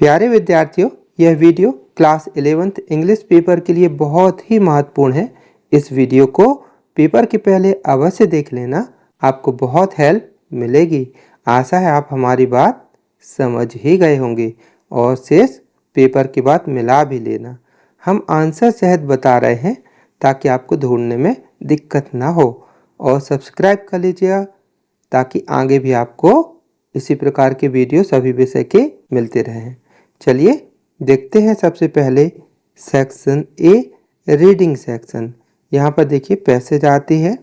प्यारे विद्यार्थियों, यह video class 11th English paper के लिए बहुत ही महत्वपूर्ण है। इस वीडियो को पेपर के पहले अवश्य देख लेना, आपको बहुत हेल्प मिलेगी। आशा है आप हमारी बात समझ ही गए होंगे और शेष पेपर की बात मिला भी लेना। हम आंसर सहित बता रहे हैं ताकि आपको ढूंढने में दिक्कत ना हो, और सब्सक्राइब कर लीजिएगा ताकि आगे भी आपको इसी प्रकार के वीडियो सभी विषय के मिलते रहें। चलिए देखते हैं सबसे पहले सेक्शन ए, रीडिंग सेक्शन। यहाँ पर देखिए पैसेज आती है,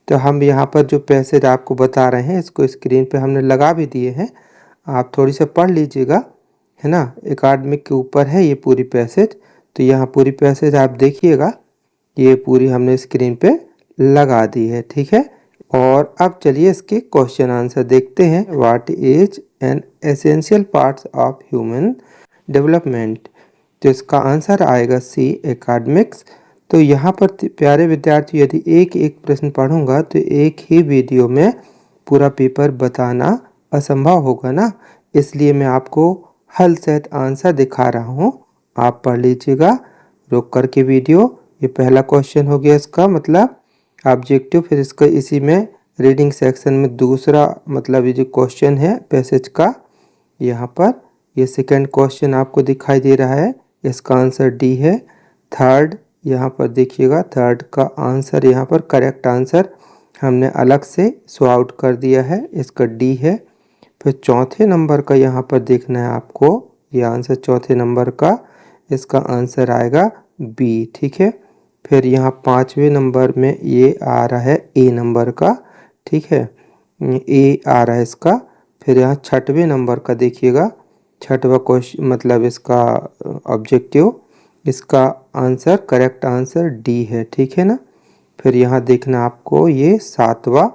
तो हम यहाँ पर जो पैसेज आपको बता रहे हैं इसको स्क्रीन पे हमने लगा भी दिए हैं, आप थोड़ी सा पढ़ लीजिएगा, है ना। एकेडमिक के ऊपर है ये पूरी पैसेज, तो यहाँ पूरी पैसेज आप देखिएगा, ये पूरी हमने स्क्रीन पे लगा दी है, ठीक है। और अब चलिए इसके क्वेश्चन आंसर देखते हैं। What is an essential parts of human development, तो इसका आंसर आएगा सी, एकेडमिक्स। तो यहाँ पर प्यारे विद्यार्थी, यदि एक एक प्रश्न पढ़ूंगा तो एक ही वीडियो में पूरा पेपर बताना असंभव होगा ना, इसलिए मैं आपको हल सहित आंसर दिखा रहा हूँ। आप पढ़ लीजिएगा रोक करके वीडियो। ये पहला क्वेश्चन हो गया इसका मतलब ऑब्जेक्टिव, फिर इसका इसी में रीडिंग सेक्शन में दूसरा मतलब ये जो क्वेश्चन है पैसेज का, यहाँ पर ये सेकंड क्वेश्चन आपको दिखाई दे रहा है, इसका आंसर डी है। थर्ड यहाँ पर देखिएगा, थर्ड का आंसर यहाँ पर करेक्ट आंसर हमने अलग से सो आउट कर दिया है, इसका डी है। फिर चौथे नंबर का यहाँ पर देखना है आपको, ये आंसर चौथे नंबर का, इसका आंसर आएगा बी, ठीक है। फिर यहाँ पाँचवें नंबर में ये आ रहा है ए नंबर का, ठीक है, ए आ रहा है इसका। फिर यहाँ छठवें नंबर का देखिएगा, छठवा क्वेश्चन मतलब इसका ऑब्जेक्टिव, इसका आंसर करेक्ट आंसर डी है, ठीक है ना। फिर यहाँ देखना आपको ये सातवां,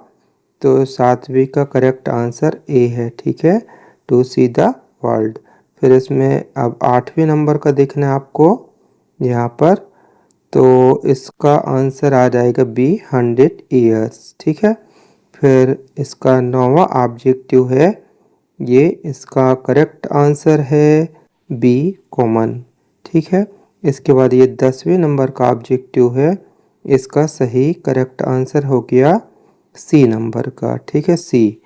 तो सातवीं का करेक्ट आंसर ए है, ठीक है, टू सी द वर्ल्ड। फिर इसमें अब आठवें नंबर का देखना है आपको यहाँ पर, तो इसका आंसर आ जाएगा बी, 100 ईयर्स, ठीक है। फिर इसका नौवां ऑब्जेक्टिव है ये, इसका करेक्ट आंसर है बी, कॉमन, ठीक है। इसके बाद ये 10वें नंबर का ऑब्जेक्टिव है, इसका सही करेक्ट आंसर हो गया सी नंबर का, ठीक है, सी।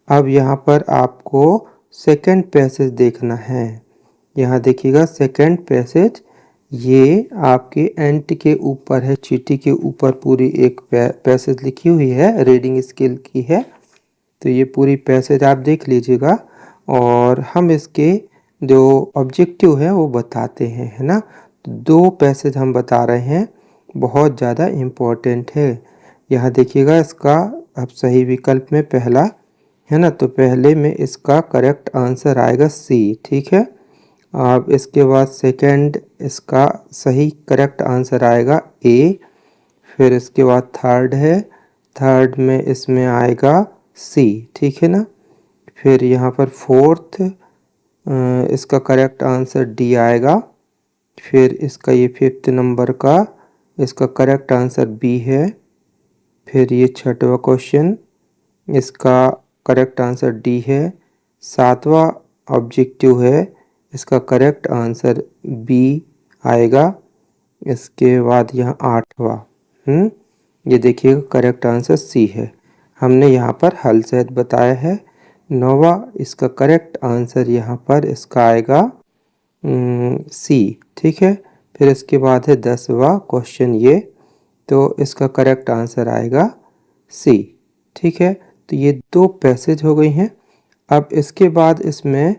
अब यहाँ पर आपको सेकंड पैसेज देखना है, यहाँ देखिएगा सेकंड पैसेज, ये आपके एंट के ऊपर है, चीटी के ऊपर पूरी एक पैसेज लिखी हुई है, रीडिंग स्किल की है। तो ये पूरी पैसेज आप देख लीजिएगा और हम इसके जो ऑब्जेक्टिव है वो बताते हैं, है ना। तो दो पैसेज हम बता रहे हैं, बहुत ज़्यादा इम्पोर्टेंट है। यहाँ देखिएगा इसका अब सही विकल्प में पहला है ना, तो पहले में इसका करेक्ट आंसर आएगा सी, ठीक है। अब इसके बाद सेकंड इसका सही करेक्ट आंसर आएगा ए। फिर इसके बाद थर्ड है, थर्ड में इसमें आएगा सी, ठीक है ना। फिर यहाँ पर फोर्थ इसका करेक्ट आंसर डी आएगा। फिर इसका ये फिफ्थ नंबर का इसका करेक्ट आंसर बी है। फिर ये छठवा क्वेश्चन, इसका करेक्ट आंसर डी है। सातवां ऑब्जेक्टिव है, इसका करेक्ट आंसर बी आएगा। इसके बाद यहाँ आठवां, ये देखिएगा करेक्ट आंसर सी है। हमने यहाँ पर हल सहित बताया है। नौवां इसका करेक्ट आंसर यहाँ पर इसका आएगा सी, ठीक है। फिर इसके बाद है 10वां क्वेश्चन ये, तो इसका करेक्ट आंसर आएगा सी, ठीक है। तो ये दो पैसेज हो गई हैं। अब इसके बाद इसमें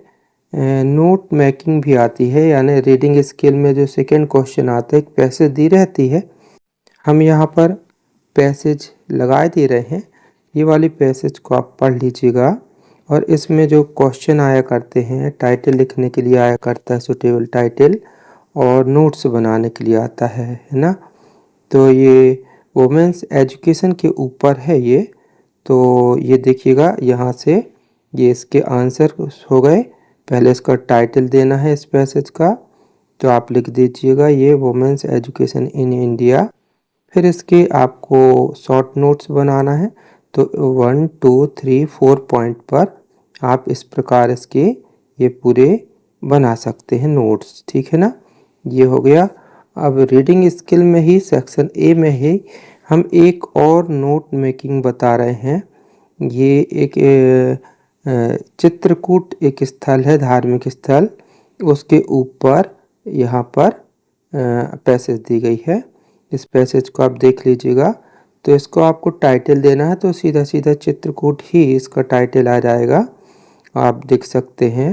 नोट मेकिंग भी आती है, यानी रीडिंग स्किल में जो सेकंड क्वेश्चन आता है एक पैसेज दी रहती है, हम यहाँ पर पैसेज लगाए दे रहे हैं। ये वाली पैसेज को आप पढ़ लीजिएगा और इसमें जो क्वेश्चन आया करते हैं, टाइटल लिखने के लिए आया करता है सुटेबल टाइटल, और नोट्स बनाने के लिए आता है ना। तो ये वुमेन्स एजुकेशन के ऊपर है ये, तो ये देखिएगा यहाँ से ये इसके आंसर हो गए। पहले इसका टाइटल देना है इस पैसेज का, तो आप लिख दीजिएगा ये वुमेन्स एजुकेशन इन इंडिया। फिर इसके आपको शॉर्ट नोट्स बनाना है, तो 1 2 3 4 पॉइंट पर आप इस प्रकार इसके ये पूरे बना सकते हैं नोट्स, ठीक है ना। ये हो गया। अब रीडिंग स्किल में ही सेक्शन ए में ही हम एक और नोट मेकिंग बता रहे हैं। ये एक चित्रकूट एक स्थल है, धार्मिक स्थल, उसके ऊपर यहाँ पर पैसेज दी गई है। इस पैसेज को आप देख लीजिएगा। तो इसको आपको टाइटल देना है, तो सीधा सीधा चित्रकूट ही इसका टाइटल आ जाएगा, आप देख सकते हैं,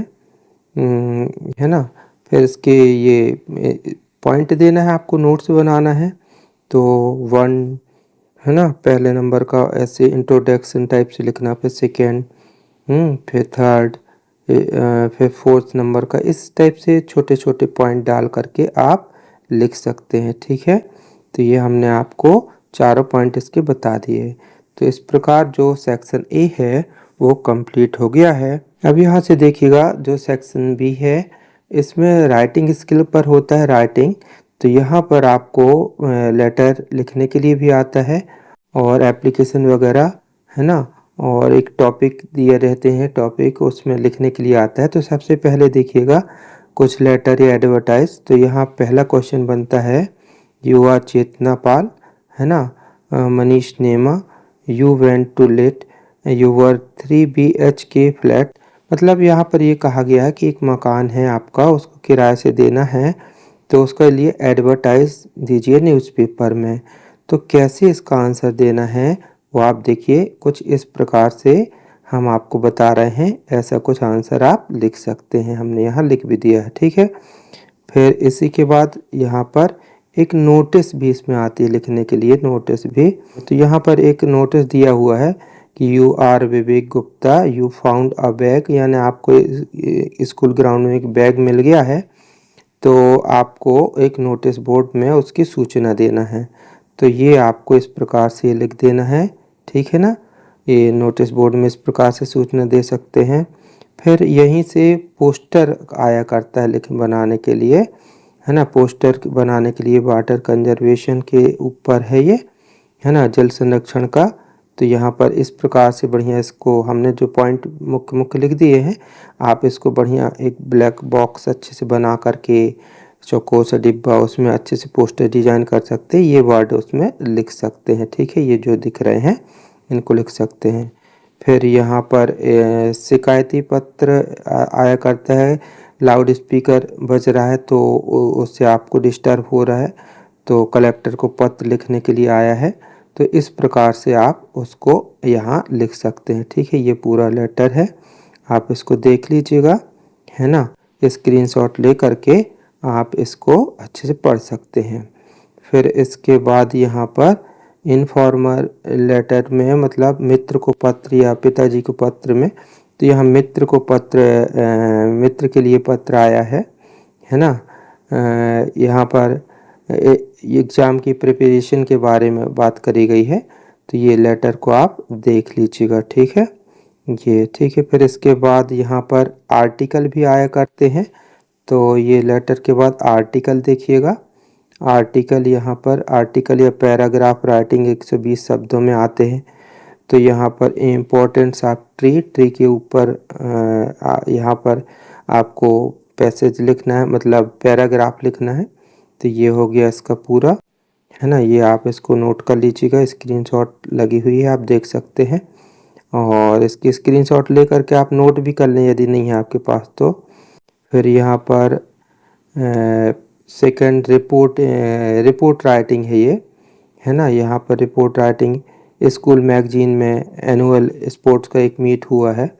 है ना। फिर इसके ये पॉइंट देना है, आपको नोट्स बनाना है। तो 1 है ना, पहले नंबर का ऐसे इंट्रोडक्शन टाइप से लिखना, फिर सेकेंड, फिर थर्ड, फिर फोर्थ नंबर का, इस टाइप से छोटे छोटे पॉइंट डाल करके आप लिख सकते हैं, ठीक है। तो ये हमने आपको चारों पॉइंट इसके बता दिए। तो इस प्रकार जो सेक्शन ए है वो कंप्लीट हो गया है। अब यहाँ से देखिएगा जो सेक्शन बी है, इसमें राइटिंग स्किल पर होता है राइटिंग। तो यहाँ पर आपको लेटर लिखने के लिए भी आता है और एप्लीकेशन वगैरह, है ना, और एक टॉपिक दिए रहते हैं, टॉपिक उसमें लिखने के लिए आता है। तो सबसे पहले देखिएगा कुछ लेटर या एडवर्टाइज। तो यहाँ पहला क्वेश्चन बनता है, यू आर चेतना पाल, है ना, Manish Nema, you went to let, you were 3 BHK flat. मतलब यहाँ पर ये कहा गया है कि एक मकान है आपका, उसको किराए से देना है, तो उसके लिए एडवर्टाइज दीजिए न्यूज़पेपर में। तो कैसे इसका आंसर देना है वो आप देखिए, कुछ इस प्रकार से हम आपको बता रहे हैं, ऐसा कुछ आंसर आप लिख सकते हैं। हमने यहाँ लिख भी दिया है, ठीक है। फिर इसी के बाद यहाँ पर एक नोटिस भी इसमें आती है लिखने के लिए, नोटिस भी। तो यहाँ पर एक नोटिस दिया हुआ है कि you are Vivek Gupta, you found a bag, यानी आपको स्कूल ग्राउंड में एक बैग मिल गया है, तो आपको एक नोटिस बोर्ड में उसकी सूचना देना है। तो ये आपको इस प्रकार से लिख देना है, ठीक है ना। ये नोटिस बोर्ड में इस प्रकार से सूचना दे सकते हैं। फिर यहीं से पोस्टर आया करता है लिख बनाने के लिए, है ना। पोस्टर बनाने के लिए वाटर कंजर्वेशन के ऊपर है ये, है ना, जल संरक्षण का। तो यहाँ पर इस प्रकार से बढ़िया इसको हमने जो पॉइंट मुख्य मुख्य लिख दिए हैं, आप इसको बढ़िया एक ब्लैक बॉक्स अच्छे से बना करके चौकोर सा डिब्बा, उसमें अच्छे से पोस्टर डिजाइन कर सकते हैं, ये वर्ड उसमें लिख सकते हैं, ठीक है। ये जो दिख रहे हैं इनको लिख सकते हैं। फिर यहाँ पर शिकायती पत्र आया करता है, लाउड स्पीकर बज रहा है तो उससे आपको डिस्टर्ब हो रहा है, तो कलेक्टर को पत्र लिखने के लिए आया है। तो इस प्रकार से आप उसको यहाँ लिख सकते हैं, ठीक है। ये पूरा लेटर है, आप इसको देख लीजिएगा, है ना। स्क्रीनशॉट ले करके आप इसको अच्छे से पढ़ सकते हैं। फिर इसके बाद यहाँ पर इनफॉर्मल लेटर में, मतलब मित्र को पत्र या पिताजी को पत्र में, तो यहाँ मित्र को पत्र, मित्र के लिए पत्र आया है ना। यहाँ पर एग्ज़ाम की प्रिपरेशन के बारे में बात करी गई है, तो ये लेटर को आप देख लीजिएगा, ठीक है। ये ठीक है। फिर इसके बाद यहाँ पर आर्टिकल भी आया करते हैं, तो ये लेटर के बाद आर्टिकल देखिएगा। आर्टिकल यहाँ पर आर्टिकल या पैराग्राफ राइटिंग 120 शब्दों में आते हैं। तो यहाँ पर इम्पोर्टेंस ऑफ ट्री, ट्री के ऊपर यहाँ पर आपको पैसेज लिखना है, मतलब पैराग्राफ लिखना है। तो ये हो गया इसका पूरा, है ना। ये आप इसको नोट कर लीजिएगा, स्क्रीनशॉट लगी हुई है, आप देख सकते हैं। और इसकी स्क्रीनशॉट ले करके आप नोट भी कर लें यदि नहीं है आपके पास तो। फिर यहाँ पर सेकंड रिपोर्ट राइटिंग है ये, है ना। यहाँ पर रिपोर्ट राइटिंग, स्कूल मैगजीन में एनुअल स्पोर्ट्स का एक मीट हुआ है,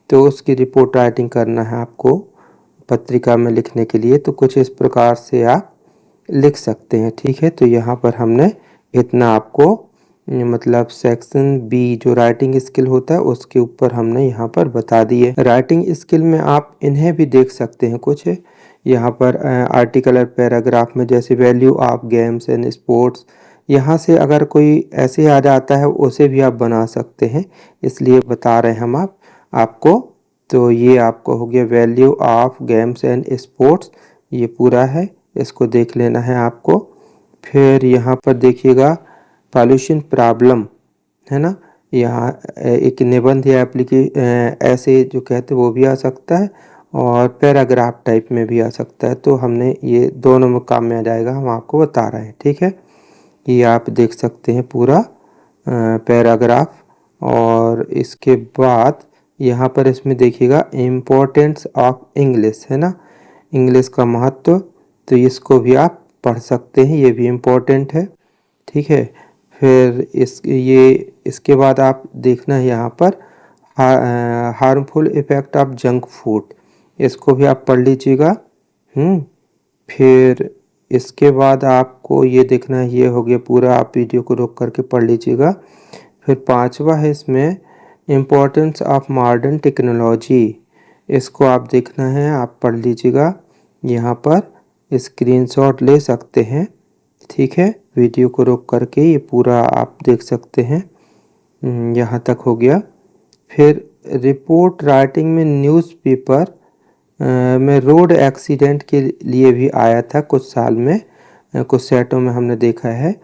तो उसकी रिपोर्ट राइटिंग करना है आपको पत्रिका में लिखने के लिए। तो कुछ इस प्रकार से आप लिख सकते हैं, ठीक है। तो यहाँ पर हमने इतना आपको, मतलब सेक्शन बी जो राइटिंग स्किल होता है उसके ऊपर हमने यहाँ पर बता दिए। राइटिंग स्किल में आप इन्हें भी देख सकते हैं कुछ यहाँ पर आर्टिकल और पैराग्राफ में, जैसे value of games and sports, यहाँ से अगर कोई ऐसे आ जाता है उसे भी आप बना सकते हैं, इसलिए बता रहे हैं हम आपको। तो ये आपको हो गया value of games and sports, ये पूरा है, इसको देख लेना है आपको। फिर यहाँ पर देखिएगा पॉल्यूशन प्रॉब्लम, है ना। यहाँ एक निबंध या ऐसे जो कहते हैं वो भी आ सकता है, और पैराग्राफ टाइप में भी आ सकता है। तो हमने ये दोनों में काम में आ जाएगा, हम आपको बता रहे हैं। ठीक है, ये आप देख सकते हैं पूरा पैराग्राफ। और इसके बाद यहाँ पर इसमें देखिएगा इम्पोर्टेंस ऑफ इंग्लिश, है ना, इंग्लिश का महत्व। तो इसको भी आप पढ़ सकते हैं, ये भी इम्पोर्टेंट है। ठीक है, फिर इसके बाद आप देखना है यहाँ पर harmful effect of junk food, इसको भी आप पढ़ लीजिएगा। फिर इसके बाद आपको ये देखना है, ये हो गया पूरा, आप वीडियो को रोक करके पढ़ लीजिएगा। फिर 5वां है इसमें इम्पोर्टेंस ऑफ मॉडर्न टेक्नोलॉजी, इसको आप देखना है, आप पढ़ लीजिएगा। यहाँ पर स्क्रीनशॉट ले सकते हैं। ठीक है, वीडियो को रोक करके ये पूरा आप देख सकते हैं। यहाँ तक हो गया। फिर रिपोर्ट राइटिंग में न्यूज़पेपर में रोड एक्सीडेंट के लिए भी आया था कुछ साल में, कुछ सेटों में हमने देखा है,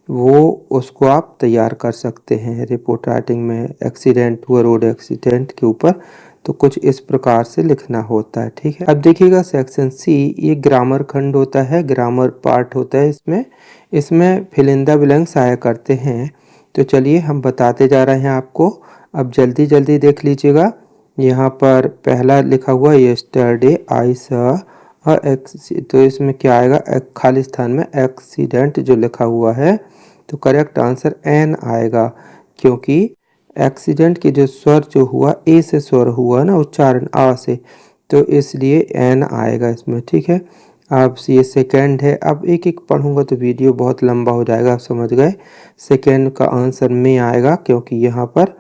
वो उसको आप तैयार कर सकते हैं। रिपोर्ट राइटिंग में एक्सीडेंट हुआ, रोड एक्सीडेंट के ऊपर, तो कुछ इस प्रकार से लिखना होता है। ठीक है, अब देखिएगा सेक्शन सी, ये ग्रामर खंड होता है, ग्रामर पार्ट होता है। इसमें फिल इन द ब्लैंक्स आया करते हैं। तो चलिए हम बताते जा रहे हैं आपको, अब जल्दी जल्दी देख लीजिएगा। यहाँ पर पहला लिखा हुआ यस्टरडे आई सॉ तो इसमें क्या आएगा, खाली स्थान में एक्सीडेंट जो लिखा हुआ है, तो करेक्ट आंसर एन आएगा, क्योंकि एक्सीडेंट की जो स्वर जो हुआ ए से स्वर हुआ ना, उच्चारण आ से, तो इसलिए एन आएगा इसमें। ठीक है, अब ये सेकंड है। अब एक एक पढ़ूंगा तो वीडियो बहुत लंबा हो जाएगा, आप समझ गए। सेकंड का आंसर में आएगा, क्योंकि यहाँ पर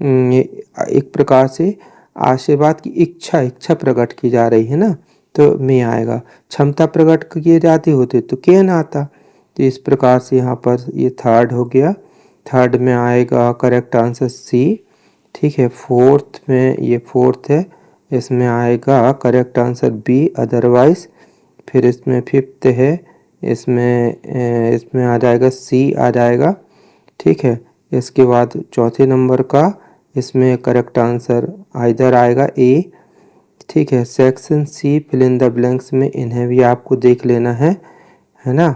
एक प्रकार से आशीर्वाद की इच्छा प्रकट की जा रही है ना, तो में आएगा। क्षमता प्रकट की जाती होती तो कैन आता। तो इस प्रकार से यहाँ पर ये थर्ड हो गया। थर्ड में आएगा करेक्ट आंसर सी। ठीक है, फोर्थ में, ये फोर्थ है, इसमें आएगा करेक्ट आंसर बी अदरवाइज। फिर इसमें फिफ्थ है, इसमें आ जाएगा सी आ जाएगा। ठीक है, इसके बाद चौथे नंबर का, इसमें करेक्ट आंसर आइदर आएगा ए। ठीक है, section C fill in the blanks में इन्हें भी आपको देख लेना है ना।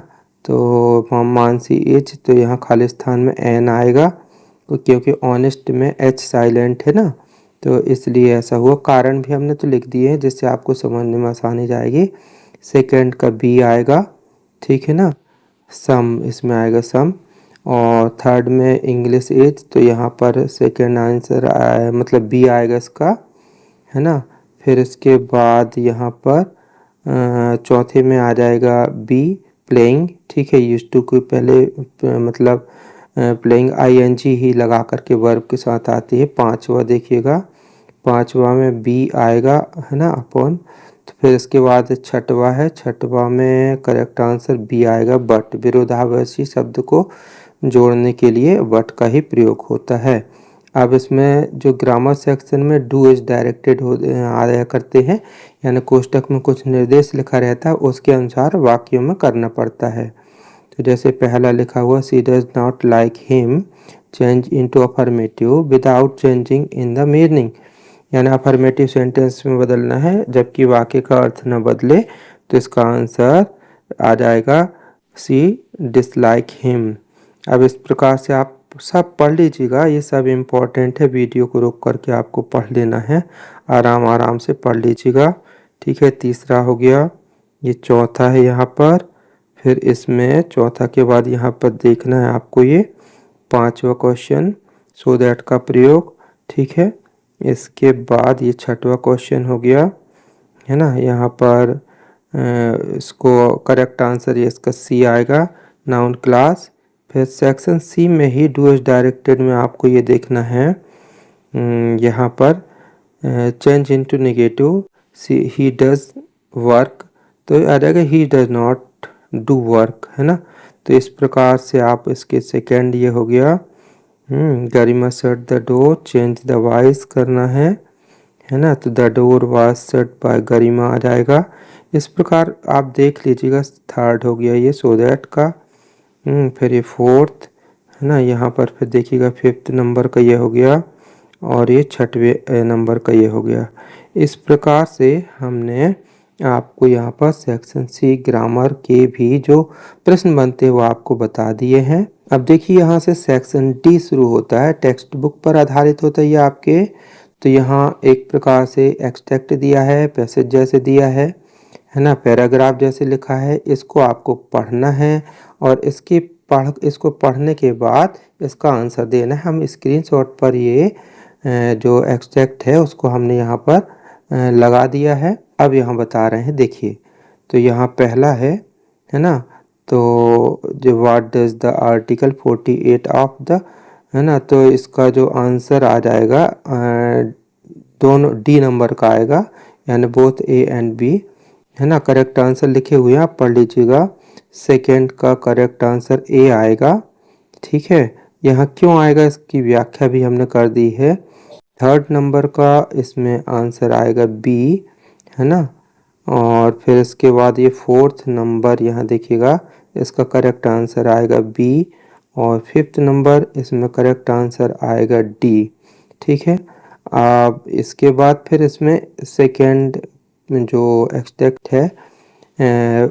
तो मानसी एच, तो यहाँ खाली स्थान में एन आएगा, क्योंकि ऑनेस्ट में एच साइलेंट है ना, तो इसलिए ऐसा हुआ। कारण भी हमने तो लिख दिए हैं, जिससे आपको समझने में आसानी जाएगी। सेकंड का बी आएगा, ठीक है ना। सम, इसमें आएगा सम। और थर्ड में इंग्लिश एज, तो यहाँ पर सेकंड आंसर मतलब बी आएगा इसका, है ना। फिर इसके बाद यहाँ पर चौथे में आ जाएगा बी प्लेइंग। ठीक है, यूज्ड टू को पहले मतलब प्लेइंग आईएनजी ही लगा करके वर्ब के साथ आती है। पांचवा देखिएगा, पांचवा में बी आएगा, है ना, अपॉन। तो फिर इसके बाद छठवा है, छठवा में करेक्ट आंसर बी आएगा, बट। विरोधाभासी शब्द को जोड़ने के लिए बट का ही प्रयोग होता है। अब इसमें जो ग्रामर सेक्शन में डू इज डायरेक्टेड आया करते हैं, यानी कोष्टक में कुछ निर्देश लिखा रहता है, उसके अनुसार वाक्यों में करना पड़ता है। तो जैसे पहला लिखा हुआ, she does not like him, change into affirmative without changing in the meaning, यानी अफर्मेटिव सेंटेंस में बदलना है जबकि वाक्य का अर्थ न बदले। तो इसका आंसर आ जाएगा सी डिसलाइक हिम। अब इस प्रकार से आप सब पढ़ लीजिएगा, ये सब इम्पोर्टेंट है, वीडियो को रोक करके आपको पढ़ लेना है, आराम आराम से पढ़ लीजिएगा। ठीक है, तीसरा हो गया, ये चौथा है यहाँ पर। फिर इसमें चौथा के बाद यहाँ पर देखना है आपको ये पांचवा क्वेश्चन, सो दैट का प्रयोग। ठीक है, इसके बाद ये छठवा क्वेश्चन हो गया, है ना। यहाँ पर इसको करेक्ट आंसर ये इसका सी आएगा, नाउन क्लास। फिर सेक्शन सी में ही डू इज डायरेक्टेड में आपको ये देखना है, यहाँ पर change into negative, C he does work, तो आ जाएगा he does not do work, है ना। तो इस प्रकार से आप इसके सेकेंड ये हो गया, Garima shut the door, change the voice करना है ना। तो the door was shut by Garima आ जाएगा। इस प्रकार आप देख लीजिएगा। थर्ड हो गया ये सो दैट का। फिर ये फोर्थ, है ना। यहाँ पर फिर देखिएगा फिफ्थ नंबर का ये हो गया, और ये छठवें नंबर का ये हो गया। इस प्रकार से हमने आपको यहाँ पर सेक्शन सी ग्रामर के भी जो प्रश्न बनते हैं वो आपको बता दिए हैं। अब देखिए यहाँ से सेक्शन डी शुरू होता है, टेक्स्ट बुक पर आधारित होता है ये आपके। तो यहाँ एक प्रकार से एक्सट्रैक्ट दिया है, पैसेज जैसे दिया है ना, पैराग्राफ जैसे लिखा है। इसको आपको पढ़ना है और इसको पढ़ने के बाद इसका आंसर देना है। हम स्क्रीनशॉट पर ये जो एक्सट्रैक्ट है उसको हमने यहाँ पर लगा दिया है। अब यहाँ बता रहे हैं, देखिए। तो यहाँ पहला है ना, तो जो what does the article 48 of the, है ना, तो इसका जो आंसर आ जाएगा दोनों डी नंबर का आएगा, यानी बोथ ए एंड बी, है ना। करेक्ट आंसर लिखे हुए हैं, आप पढ़ लीजिएगा। सेकंड का करेक्ट आंसर ए आएगा, ठीक है। यहाँ क्यों आएगा इसकी व्याख्या भी हमने कर दी है। थर्ड नंबर का इसमें आंसर आएगा बी, है ना। और फिर इसके बाद ये फोर्थ नंबर यहाँ देखिएगा, इसका करेक्ट आंसर आएगा बी। और फिफ्थ नंबर इसमें करेक्ट आंसर आएगा डी, ठीक है। अब इसके बाद फिर इसमें सेकंड जो एक्सट्रैक्ट है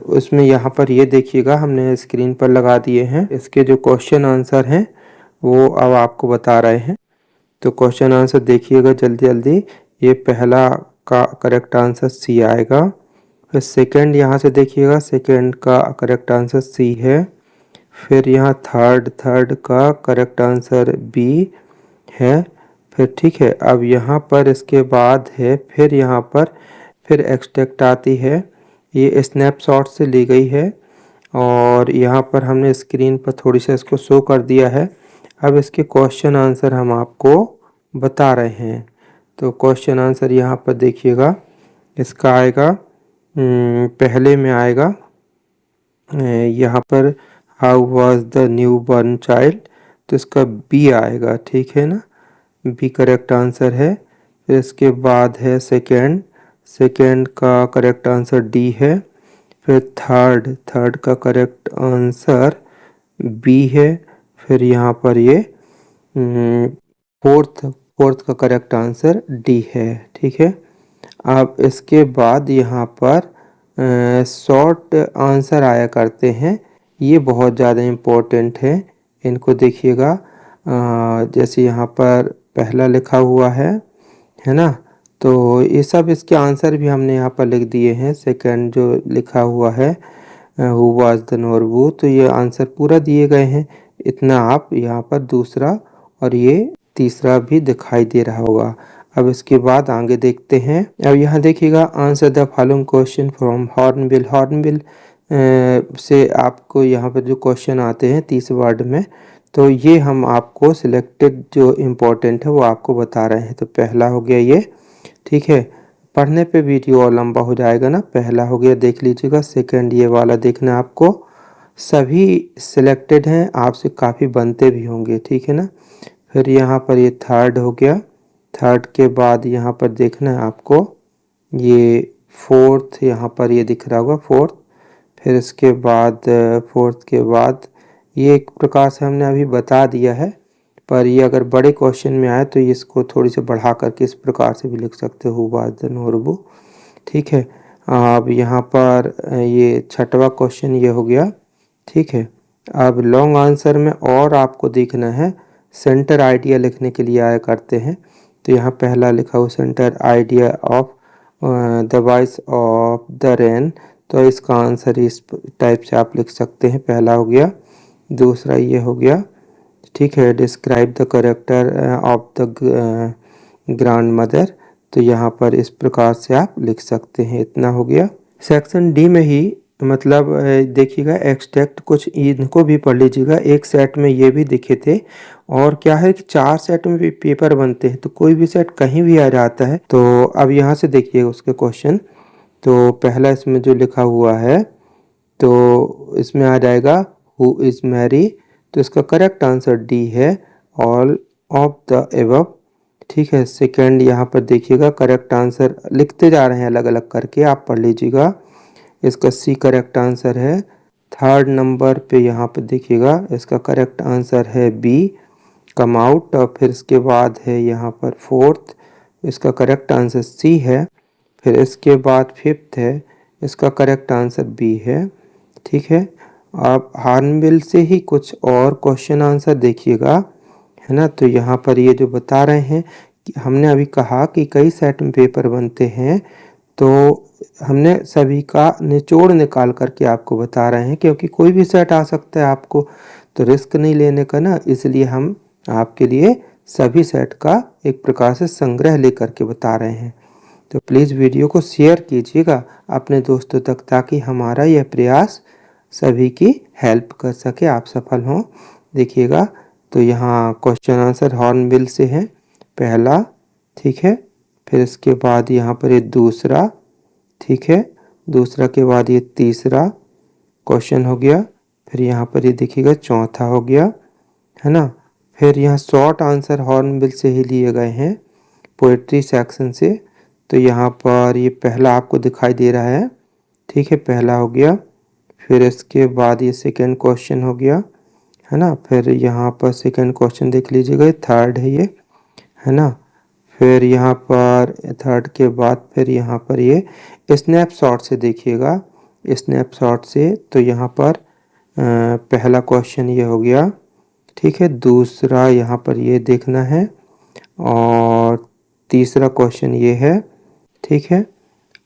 उसमें यहाँ पर ये देखिएगा हमने स्क्रीन पर लगा दिए हैं। इसके जो क्वेश्चन आंसर हैं वो अब आपको बता रहे हैं। तो क्वेश्चन आंसर देखिएगा जल्दी जल्दी। ये पहला का करेक्ट आंसर सी आएगा। फिर सेकंड यहाँ से देखिएगा, सेकंड का करेक्ट आंसर सी है। फिर यहाँ थर्ड का करेक्ट आंसर बी है। फिर ठीक है, अब यहाँ पर इसके बाद है, फिर यहाँ पर फिर एक्सट्रैक्ट आती है। ये स्नैपशॉट से ली गई है और यहाँ पर हमने स्क्रीन पर थोड़ी सा इसको शो कर दिया है। अब इसके क्वेश्चन आंसर हम आपको बता रहे हैं। तो क्वेश्चन आंसर यहाँ पर देखिएगा, इसका आएगा पहले में आएगा यहाँ पर how was the new born child, तो इसका बी आएगा, ठीक है ना। बी करेक्ट आंसर है। फिर इसके बाद है सेकंड का करेक्ट आंसर डी है। फिर थर्ड का करेक्ट आंसर बी है। फिर यहाँ पर ये फोर्थ का करेक्ट आंसर डी है, ठीक है। अब इसके बाद यहाँ पर शॉर्ट आंसर आया करते हैं, ये बहुत ज़्यादा इम्पोर्टेंट है, इनको देखिएगा। जैसे यहाँ पर पहला लिखा हुआ है ना, तो ये सब इसके आंसर भी हमने यहाँ पर लिख दिए हैं। सेकंड जो लिखा हुआ है हु वाज द नोरबू, तो ये आंसर पूरा दिए गए हैं। इतना आप यहाँ पर दूसरा और ये तीसरा भी दिखाई दे रहा होगा। अब इसके बाद आगे देखते हैं। अब यहाँ देखिएगा, answer the following question from hornbill से आपको यहाँ पर जो क्वेश्चन आते हैं 30 वर्ड में, तो ये हम आपको सिलेक्टेड जो इम्पोर्टेंट है वो आपको बता रहे हैं। तो पहला हो गया ये, ठीक है। पढ़ने पे वीडियो और लंबा हो जाएगा ना। पहला हो गया, देख लीजिएगा। सेकंड ये वाला देखना आपको, सभी सिलेक्टेड हैं, आपसे काफ़ी बनते भी होंगे, ठीक है ना। फिर यहाँ पर ये थर्ड हो गया। थर्ड के बाद यहाँ पर देखना है आपको ये फोर्थ, यहाँ पर ये दिख रहा होगा फोर्थ। फिर इसके बाद फोर्थ के बाद ये एक प्रकार से हमने अभी बता दिया है, पर ये अगर बड़े क्वेश्चन में आए तो इसको थोड़ी सी बढ़ा करके इस प्रकार से भी लिख सकते हो, वाज द नोरबू, ठीक है। अब यहाँ पर ये छठवां क्वेश्चन ये हो गया, ठीक है। अब लॉन्ग आंसर में और आपको देखना है, सेंटर आइडिया लिखने के लिए आया करते हैं। तो यहाँ पहला लिखा हुआ centre idea of the voice of the rain, तो इसका आंसर इस टाइप से आप लिख सकते हैं। पहला हो गया। दूसरा ये हो गया, ठीक है, describe the character of the grand mother, तो यहाँ पर इस प्रकार से आप लिख सकते हैं। इतना हो गया। सेक्शन डी में ही मतलब देखिएगा एक्सट्रैक्ट कुछ इनको भी पढ़ लीजिएगा। एक सेट में ये भी दिखे थे, और क्या है कि 4 सेट में भी पेपर बनते हैं, तो कोई भी सेट कहीं भी आ जाता है। तो अब यहाँ से देखिए उसके क्वेश्चन। तो पहला इसमें जो लिखा हुआ है, तो इसमें आ जाएगा हु इज़ मैरी, तो इसका करेक्ट आंसर डी है, ऑल ऑफ द एबव, ठीक है। सेकंड यहाँ पर देखिएगा, करेक्ट आंसर लिखते जा रहे हैं अलग अलग करके, आप पढ़ लीजिएगा। इसका सी करेक्ट आंसर है। थर्ड नंबर पे यहाँ पर देखिएगा, इसका करेक्ट आंसर है बी, कम आउट। और फिर इसके बाद है यहाँ पर फोर्थ, इसका करेक्ट आंसर सी है। फिर इसके बाद फिफ्थ है, इसका करेक्ट आंसर बी है। ठीक है, आप हॉर्नबिल से ही कुछ और क्वेश्चन आंसर देखिएगा, है ना। तो यहाँ पर ये जो बता रहे हैं कि हमने अभी कहा कि कई सेट में पेपर बनते हैं, तो हमने सभी का निचोड़ निकाल करके आपको बता रहे हैं, क्योंकि कोई भी सेट आ सकता है आपको, तो रिस्क नहीं लेने का ना, इसलिए हम आपके लिए सभी सेट का एक प्रकार से संग्रह लेकर के बता रहे हैं। तो प्लीज़ वीडियो को शेयर कीजिएगा अपने दोस्तों तक, ताकि हमारा यह प्रयास सभी की हेल्प कर सके, आप सफल हों। देखिएगा, तो यहाँ क्वेश्चन आंसर हॉर्नबिल से है पहला। ठीक है, फिर इसके बाद यहाँ पर ये दूसरा। ठीक है, दूसरा के बाद ये तीसरा क्वेश्चन हो गया। फिर यहाँ पर ये देखिएगा चौथा हो गया, है ना। फिर यहाँ शॉर्ट आंसर हॉर्नबिल से ही लिए गए हैं, पोएट्री सेक्शन से। तो यहाँ पर ये पहला आपको दिखाई दे रहा है। ठीक है, पहला हो गया। फिर इसके बाद ये सेकंड क्वेश्चन हो गया, है ना। फिर यहाँ पर सेकंड क्वेश्चन देख लीजिएगा, थर्ड है ये, है ना। फिर यहाँ पर थर्ड के बाद फिर यहाँ पर ये स्नैपशॉट से देखिएगा, स्नैपशॉट से। तो यहाँ पर पहला क्वेश्चन ये हो गया। ठीक है, दूसरा यहाँ पर ये देखना है, और तीसरा क्वेश्चन ये है। ठीक है,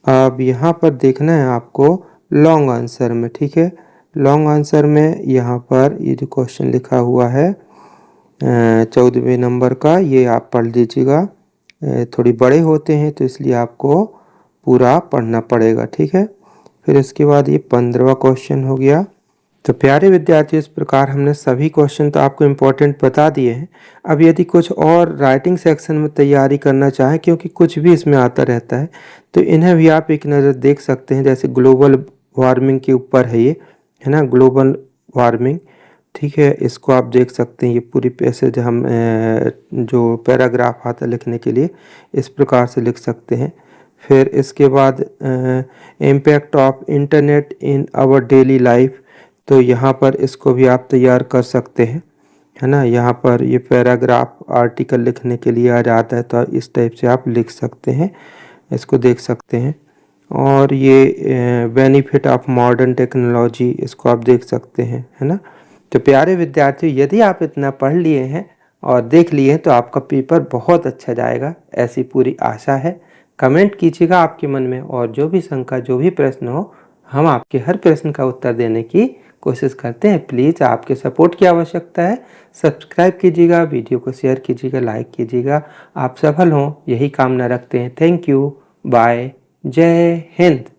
अब यहाँ पर देखना है आपको लॉन्ग आंसर में। ठीक है, लॉन्ग आंसर में यहाँ पर ये जो क्वेश्चन लिखा हुआ है 14वें नंबर का, ये आप पढ़ लीजिएगा। थोड़ी बड़े होते हैं तो इसलिए आपको पूरा पढ़ना पड़ेगा। ठीक है, फिर इसके बाद ये 15वां क्वेश्चन हो गया। तो प्यारे विद्यार्थियों, इस प्रकार हमने सभी क्वेश्चन तो आपको इम्पोर्टेंट बता दिए हैं। अब यदि कुछ और राइटिंग सेक्शन में तैयारी करना चाहें, क्योंकि कुछ भी इसमें आता रहता है, तो इन्हें भी आप एक नज़र देख सकते हैं। जैसे ग्लोबल वार्मिंग के ऊपर है ये, है ना, ग्लोबल वार्मिंग। ठीक है, इसको आप देख सकते हैं। ये पूरी पैसेज हम जो पैराग्राफ आता है लिखने के लिए, इस प्रकार से लिख सकते हैं। फिर इसके बाद impact of internet in our daily life, तो यहाँ पर इसको भी आप तैयार कर सकते हैं, है ना। यहाँ पर ये पैराग्राफ आर्टिकल लिखने के लिए आ जाता है, तो इस टाइप से आप लिख सकते हैं, इसको देख सकते हैं। और ये बेनिफिट ऑफ मॉडर्न टेक्नोलॉजी, इसको आप देख सकते हैं, है ना। तो प्यारे विद्यार्थियों, यदि आप इतना पढ़ लिए हैं और देख लिए हैं, तो आपका पेपर बहुत अच्छा जाएगा, ऐसी पूरी आशा है। कमेंट कीजिएगा आपके मन में, और जो भी शंका, जो भी प्रश्न हो, हम आपके हर प्रश्न का उत्तर देने की कोशिश करते हैं। प्लीज़ आपके सपोर्ट की आवश्यकता है। सब्सक्राइब कीजिएगा, वीडियो को शेयर कीजिएगा, लाइक कीजिएगा। आप सफल हों, यही कामना रखते हैं। थैंक यू, बाय, जय हिंद।